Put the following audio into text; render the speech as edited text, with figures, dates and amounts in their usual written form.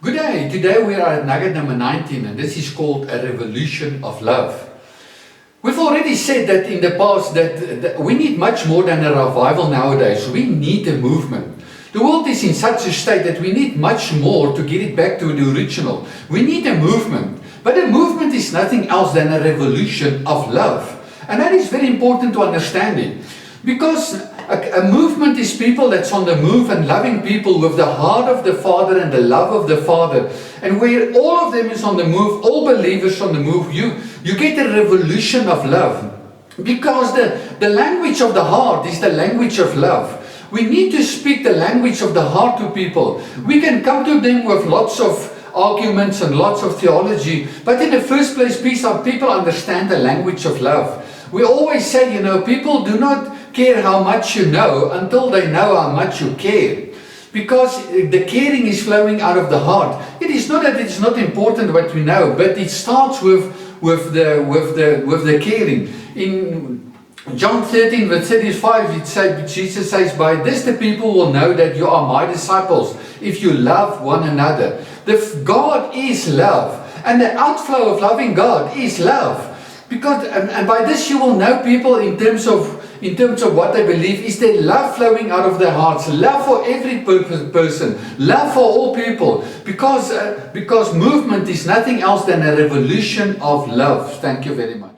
Good day. Today we are at nugget number 19, and this is called a revolution of love. We've already said that in the past that we need much more than a revival nowadays. We need a movement. The world is in such a state that we need much more to get it back to the original. We need a movement. But a movement is nothing else than a revolution of love. And that is very important to understand it. Because a movement is people that's on the move and loving people with the heart of the Father and the love of the Father. And where all of them is on the move, all believers on the move, you get a revolution of love. Because the language of the heart is the language of love. We need to speak the language of the heart to people. We can come to them with lots of arguments and lots of theology, but in the first place, people understand the language of love. We always say, people do not care how much you know until they know how much you care. Because the caring is flowing out of the heart. It is not that it's not important what we know, but it starts with the caring. In John 13 verse 35, Jesus says, "By this the people will know that you are my disciples, if you love one another." God is love, and the outflow of loving God is love. Because and by this you will know people in terms of what they believe is their love flowing out of their hearts, love for every person, love for all people. Because movement is nothing else than a revolution of love. Thank you very much.